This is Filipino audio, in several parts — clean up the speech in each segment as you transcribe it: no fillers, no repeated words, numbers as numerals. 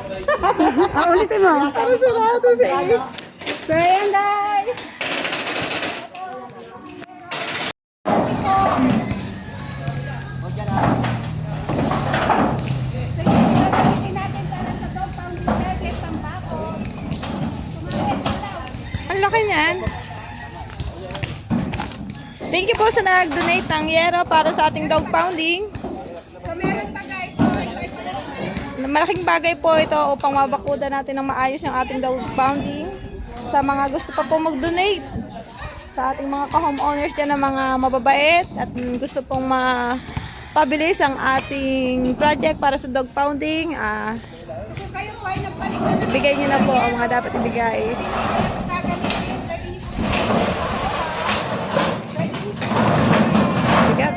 Ulitin mo. Sarado si Ace. So, ayan guys. Ang laki niyan. Thank you po sa nag-donate ng yero para sa ating dog pounding. So, meron pa guys. Malaking bagay po ito upang mabakuda natin ng maayos yung ating dog pounding. Sa mga gusto pa po mag-donate, sa ating mga ka-homeowners dyan na mga mababait at gusto pong mapabilis ang ating project para sa dog pounding, So, kung kayo po ay nagbalik na bigay nyo na po ang mga dapat ibigay. Bigat.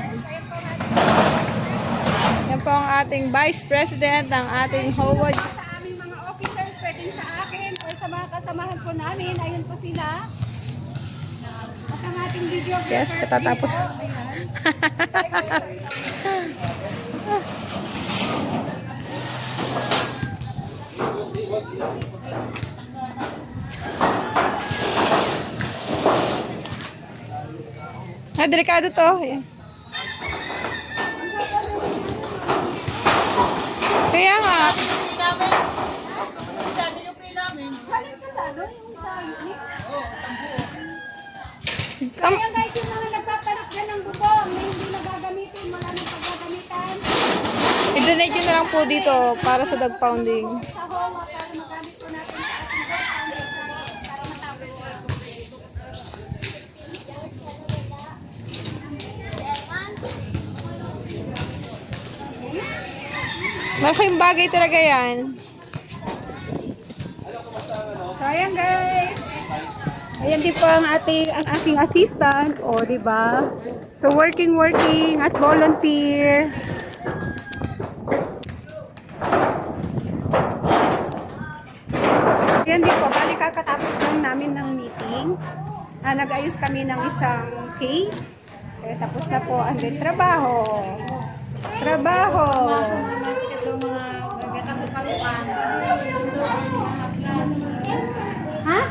Yan po ang ating Vice President ng ating HOA. sa aming mga officers, pwedeng sa akin or sa mga kasamahan po namin. Ayun po sila. At ang ating video Yes, katatapos. Delikado to. Ayan. Kaya nga. Galing ka sa ano? Yung sa unit? Kam Kaya guys, yung mga nagpapalit dyan ng bubong na hindi nagagamitin, wala nang paggagamitan. I-donate nyo na lang po dito para sa dog pounding. Sa HOA para magamit po natin sa ating work para matapos. Malaking bagay talaga yan. So, ayan guys. Ayan din po ang ating assistant, o di ba? So working as volunteer. Ayan din po, bali kakatapos lang namin ng meeting. Nag-ayos kami ng isang case. Kaya tapos na po ang trabaho. Ha?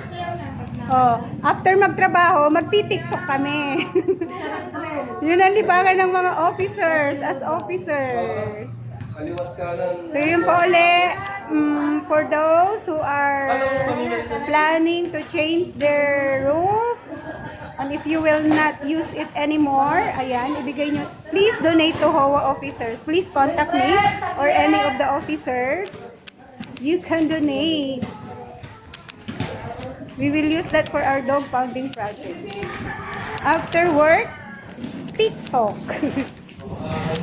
Oh, after magtrabaho, magti-TikTok kami. Yun ang libangan ng mga officers, as officers. So yun po ulit, for those who are planning to change their roof, and if you will not use it anymore, ayan, ibigay nyo, please donate to HOA officers. Please contact me or any of the officers. You can donate. We will use that for our dog pounding project. After work, TikTok.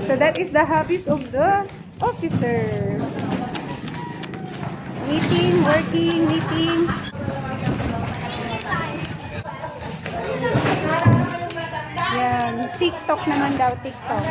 So that is the hobbies of the officers. Meeting, working, meeting. Yan, TikTok naman daw, TikTok.